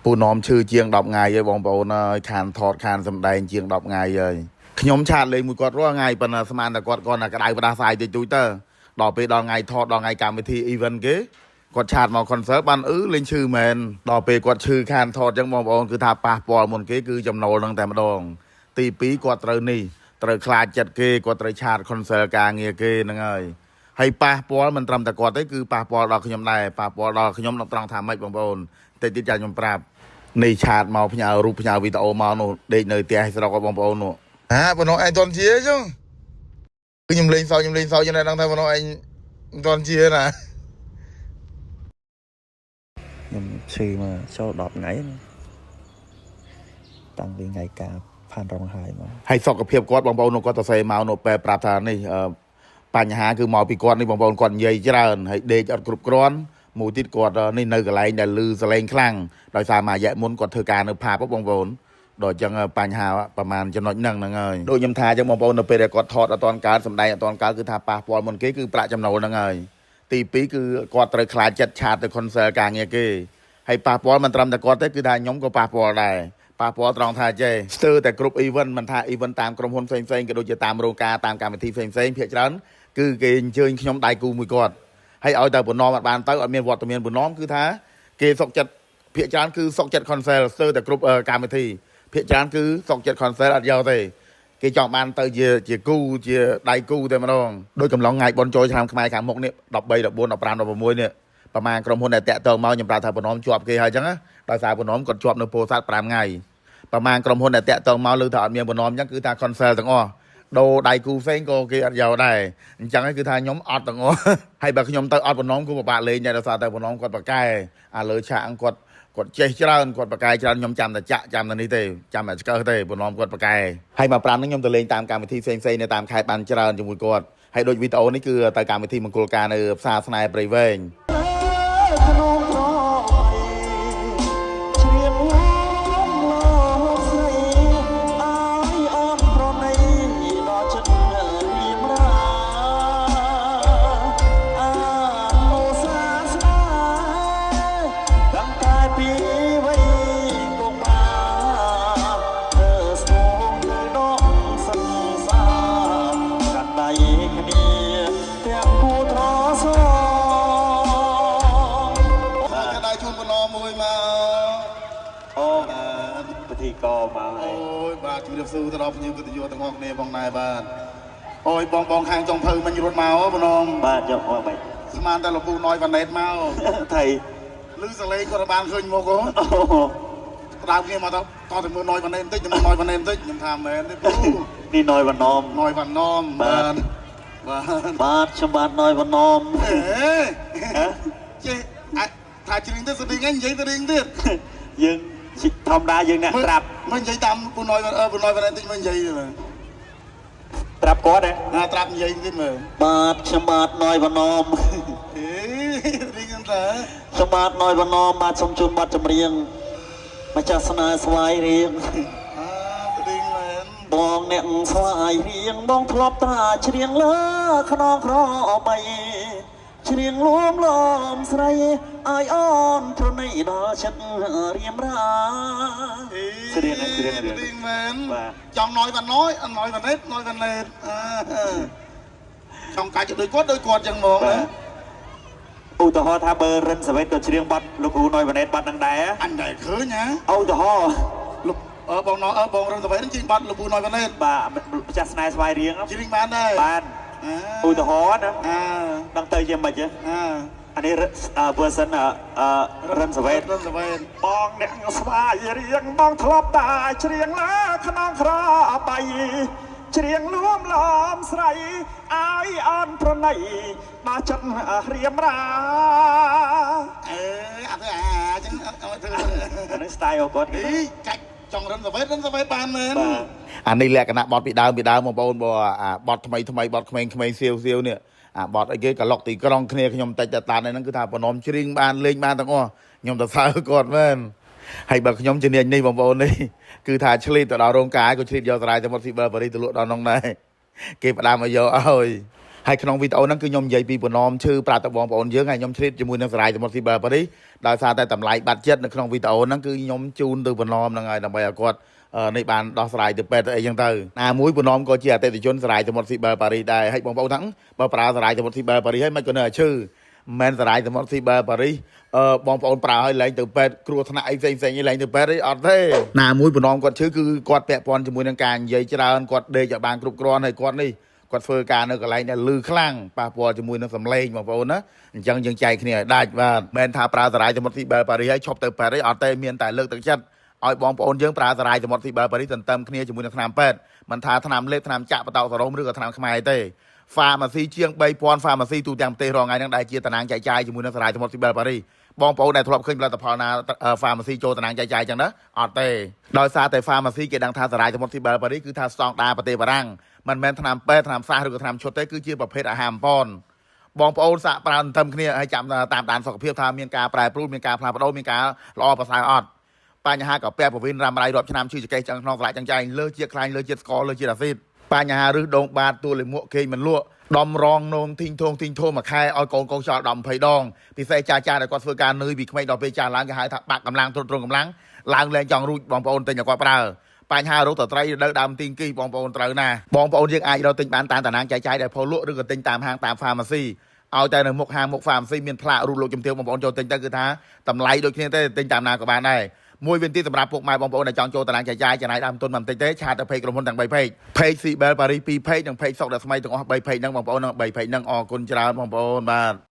ពូនំឈឺជាង10ថ្ងៃហើយបងប្អូនអើយខានថតខានសម្ដែងជាង10ថ្ងៃហើយខ្ញុំឆាតលេងមួយគាត់រាល់ថ្ងៃប៉ុន្តែស្មានតែគាត់គាត់តែក្តៅផ្ដាសាយតិចតួចទៅដល់ពេលដល់ថ្ងៃថតដល់ថ្ងៃកម្មវិធី event គេគាត់ឆាតមក concert បានលេងឈឺមែនដល់ពេលគាត់ឈឺខានថតអញ្ចឹងបងប្អូនគឺថាប៉ះពាល់មុនគេគឺចំណូលនឹងតែម្ដងទី2គាត់ត្រូវនេះត្រូវខ្លាចចិត្តគេគាត់ត្រូវឆាត concert ការងារគេហ្នឹងហើយប៉ះពាល់មិនត្រឹមតែគាត់ទេគឺប៉ះពាល់ដល់ខ្ញុំដែរប៉ះពាល់ដល់ខ្ញុំនៅត្រង់ថាម៉េចបងប្អូនតិចទៀតចាខ្ញុំប្រាប់នេះឆាតមកផ្ញើរូបផ្ញើវីដេអូមកនោះដេកនៅផ្ទះស្រុកបងប្អូននោះបងនោះឯងតន់ជាចឹងគឺខ្ញុំលេងសើចយ៉ាងណាដឹងថាបងនោះឯងតន់ជាណាខ្ញុំឈឺមកចូល10ថ្ងៃតាំងពីថ្ងៃការផានរងហើយមកហើយសុខភាពគាត់បងប្អូននោះគាត់ទៅសេមកនោះពេលប្រាប់ថានេះបញ្ហាគឺមកពីគាត់នេះបងប្អូនគាត់និយាយច្រើនហើយដេកអត់គ្រប់គ្រាន់មួយទៀតគាត់នេះនៅកន្លែងដែលលឺសលេងខ្លាំងដោយសារមួយរយៈមុនគាត់ធ្វើការនៅផាបបងប្អូនដល់អញ្ចឹងបញ្ហាប្រហែលចំណុចហ្នឹងហើយដូចខ្ញុំថាអញ្ចឹងបងប្អូននៅពេលដែលគាត់ថតអត់តាន់កើតសម្ដែងអត់តាន់កើតគឺថាប៉ះពាល់មុនគេគឺប្រាក់ចំណូលហ្នឹងហើយទី2គឺគាត់ត្រូវខ្លាចចិត្តឆាតទៅ concert ការងារគេហើយប៉ះពាល់មិនត្រឹមតែគាត់ទេគឺថាខ្ញុំក៏ប៉ះពាល់ដែរប៉ះពាល់ត្រង់ថាចេះស្ទើរតែគ្រប់ event មិនថា event តាមក្រុមហ៊ុនផ្សេងៗក៏ដូចជាតាមរោងការតាមកម្មវិធីផ្សេងៗភាគច្រើនគឺគេអញ្ជើញខ្ញុំដៃគូមួយគាត់ហើយឲ្យតែបំណងអត់បានទៅអត់មានវត្តមានបំណងគឺថាគេសុកចិត្តភាគច្រើនគឺសុកចិត្ត concert ស្ទើរតែគ្រប់កម្មវិធីភាគច្រើនគឺសុកចិត្ត concert អត់យកទេគេចង់បានទៅជាគូជាដៃគូតែម្ដងដូចកំឡុងថ្ងៃបុណ្យចូលឆ្នាំខ្មែរខាងមុខនេះ13 14 15 16នេះប្រហែលក្រុមហ៊ុនដែលតាក់ទងមកខ្ញុំប្រាប់ថាបំណងជាប់គេហើយអញ្ចឹងដោយសារបំណងគាត់ជាប់នៅពោធិ៍សាត់5ថ្ងៃប្រហែលក្រុមហ៊ុនដែលតាក់ទងមកលើថាអត់មានបំណងអញ្ចឹងគឺថា concert ទាំងអស់ដូរដៃគូផ្សេងក៏គេអត់យកដែរអញ្ចឹងគឺថាខ្ញុំអត់ទាំងអស់ហើយបើខ្ញុំទៅអត់បំណងគឺពិបាកលេងដែរដោយសារតែបំណងគាត់បកកែអាលើឆាកគាត់ចេះច្រើនគាត់បកកែច្រើនខ្ញុំចាំតែចាក់ចាំតែនេះទេចាំតែឆ្កឹះទេបំណងគាត់បកកែហើយមក5នេះខ្ញុំទៅលេងតាមកម្មវិធីផ្សេងៗនៅតាមខេត្តបានច្រើនជាមួយគាត់ហើយដូចវីដេអូនេះគឺទៅកម្មវិធីមង្គលការនៅផ្សារស្នេហ៍ព្រៃវែងជំរាបសួរទៅដល់ភ្ញៀវកិត្តិយសទាំងអស់គ្នាផងដែរបាទអូយបងខាងចុងភៅមិញរត់មកបងនំបាទយកមកបាច់ស្មានតែលោកពូណយវ៉ាណេតមកថៃលឺសលេងគាត់បានឃើញមកអូក្តៅគ្នាមកទៅតទៅមើលណយវ៉ាណេតបន្តិចទៅមើលណយវ៉ាណេតបន្តិចខ្ញុំថាមែនទេពូនេះណយវ៉ាណមបាទខ្ញុំបាទណយវ៉ាណមចេះថាច្រៀងទៅស្ទីងហ្នឹងនិយាយទៅរៀងទៀតយើងធម្មតាយើងអ្នកត្រាប់មិននិយាយតាមពូណយវ៉ាណេតបន្តិចមិននិយាយទេត្រាប់គាត់ណាត្រាប់និយាយទៀតមើលបាទខ្ញុំបាទណយវ៉ាណមរៀងហ្នឹងតើខ្ញុំបាទណយវ៉ាណមបាទសូមជូនបទចម្រៀងម្ចាស់ស្នេហ៍ស្វាយរៀងរៀងមែនបងអ្នកស្វាយរៀងបងធ្លាប់តាច្រៀងលើខ្នងក្របីច្រៀងលួមលំស្រីអាយអូនប្រណីដល់ចិត្តរៀមរាច្រៀងមែនចង់ណយវ៉ាណយណយវ៉ាណេតចង់កាច់ដូចគាត់ចឹងហ្មងឧទាហរណ៍ថាបើរិនសាវ៉េតក៏ច្រៀងបាត់លោកគ្រូណយវ៉ាណេតបាត់នឹងដែរអញដែរឃើញណាឧទាហរណ៍លោកបងរិនសាវ៉េតច្រៀងបាត់លោកគ្រូណយវ៉ាណេតបាទម្ចាស់ស្នេហ៍ស្វាយរៀងច្រៀងបានដែរបានឧទាហរណ៍ណាដឹងទៅយ៉ាងម៉េចអានេះ version រិនសាវ៉េតបងអ្នកស្វាយរៀងបងធ្លាប់តាច្រៀងលើខ្នងក្របីច្រៀងលួមលំស្រីអាយអនប្រណីមកចិត្តរៀមរាអត់ទេចឹងអានេះ style របស់គាត់កាច់ចង់រិនសាវ៉េតបានមែនអានេះលក្ខណៈបត់ពីដើមបងប្អូនបត់ថ្មីបត់ក្មេងសៀវនេះបត់អីគេក្លុកទីក្រុងគ្នាខ្ញុំតិចតែតានហ្នឹងគឺថាបំណងច្រៀងបានលេងបានទាំងអស់ខ្ញុំទៅសើគាត់មែនហើយបើខ្ញុំជំនាញនេះបងប្អូននេះគឺថាឆ្លៀតទៅដល់រោងការក៏ឆ្លៀតយកសារាយទៅមុតស៊ីបឺប៉ារីសទៅលក់ដល់នោះដែរគេផ្ដាំឲ្យយកឲ្យ ហើយក្នុងវីដេអូហ្នឹងគឺខ្ញុំនិយាយពីបំណងឈឺប្រាប់ទៅបងប្អូនយើងហើយខ្ញុំជ្រាបជាមួយនឹងសារាយសមុទ្រស៊ីបឺប៉ារីសដោយសារតែតម្លៃបាត់ចិត្តនៅក្នុងវីដេអូហ្នឹងគឺខ្ញុំជូនទៅបំណងហ្នឹងហើយដើម្បីឲ្យគាត់នេះបានដោះស្រាយទៅពេទ្យទៅអីចឹងទៅណាមួយបំណងក៏ជាអតិថិជនសារាយសមុទ្រស៊ីបឺប៉ារីសដែរហើយបងប្អូនហ្នឹងបើប្រើសារាយសមុទ្រស៊ីបឺប៉ារីសហើយមិនក៏នៅតែឈឺមិនសារាយសមុទ្រស៊ីបឺប៉ារីសបងប្អូនប្រើឲ្យឡើងទៅពេទ្យគ្រោះថ្នាក់អីផ្សេងៗឯងឡើងទៅពេទ្យអីអត់ទេណាមួយបំណងគាត់ឈឺគឺគាត់ពាក់ព័ន្ធជាមួយនឹងការនិយាយច្រើនគាត់ដេកឲ្យបានគ្រប់គ្រាន់ហើយគាត់នេះគាត់ធ្វើការនៅកន្លែងដែលលឺខ្លាំងប៉ះពាល់ជាមួយនឹងសម្លេងបងប្អូនណាអញ្ចឹងយើងចែកគ្នាឲ្យដាច់បាទមិនថាប្រើសារាយសមុទ្រស៊ីបឺប៉ារីសហើយឈប់ទៅពេទ្យអីអត់ទេមានតែលើកទឹកចិត្តឲ្យបងប្អូនយើងប្រើសារាយសមុទ្រស៊ីបឺប៉ារីសទន្ទឹមគ្នាជាមួយនឹងថ្នាំពេទ្យមិនថាថ្នាំលេបថ្នាំចាក់បតោសរោមឬក៏ថ្នាំខ្មែរទេហ្វាម៉ាស៊ីជាង3000ហ្វាម៉ាស៊ីទូទាំងប្រទេសរងថ្ងៃហ្នឹងដែលជាតំណាងចែកចាយជាមួយនឹងសារាយសមុទ្រស៊ីបឺប៉ារីសបងប្អូនដែលធ្លាប់ឃើញផលិតផលណាហ្វាម៉ាស៊ីចូលតំណាងចែកចាយចឹងណាអត់ទេដោយសារតែហ្វាម៉ាស៊ីគេដឹងថាសារាយសមុទ្រស៊ីបឺប៉ារីសគឺថាស្តង់ដារប្រទេសបារាំងមិនមែនថ្នាំពេទ្យថ្នាំសាសឬក៏ថ្នាំឈុតទេគឺជាប្រភេទអាហារបំពន់បងប្អូនសាកប្រើទន្ទឹមគ្នាហើយចាំតាមដានសុខភាពថាមានការប្រែប្រួលមានការផ្លាស់ប្ដូរមានការល្អប្រសើរអត់បញ្ហាកាពះពោះវៀនរ៉ាំរ៉ៃរាប់ឆ្នាំឈឺចង្កេះឆ្អឹងក្នុងស្លាកចង្ចែងលើជាតិខ្លាញ់លើជាតិស្ករលើជាតិអាស៊ីតបញ្ហារឹសដងបាតទួលលាមកគេមិនលក់ដំរងនោមធីងធងមួយខែឲ្យកូនខ្យល់10 20ដងពិសេសចាស់ដែលគាត់ធ្វើការនឿយពីក្មេងដល់ពេលចាស់ឡើងគេហៅថាបាក់កម្លាំងទ្រុឌទ្រង់កម្លាំងឡើងលែងចង់រួចបងប្អូនទិញឲ្យគាត់ប្រើបញ្ហារោគតត្រីរដូវដើមទីងគីបងប្អូនត្រូវណាបងប្អូនយើងអាចរកទិញបានតាមតារាងចែកចាយដែលផលលក់ឬក៏ទិញតាមហាងតាមហ្វាម៉ាស៊ីឲ្យតែនៅមុខហាងមុខហ្វាម៉ាស៊ីមានផ្លាករូបលោកជំទាវបងប្អូនចូលទិញទៅគឺថាតម្លៃដូចគ្នាទេទិញតាមណាក៏បានដែរមួយវិញទៀតសម្រាប់ពុកម៉ែបងប្អូនដែលចង់ចូលតារាងចែកចាយចំណាយដើមទុនមិនតិចទេឆាតទៅពេកក្រុមហ៊ុនទាំង3ពេកពេក CBL Paris 2ពេកនិងពេកសុកដែលថ្មីទាំងអស់3ពេកហ្នឹងបងប្អូននឹង3ពេកហ្នឹងអរគុណច្រើនបងប្អូនបាទ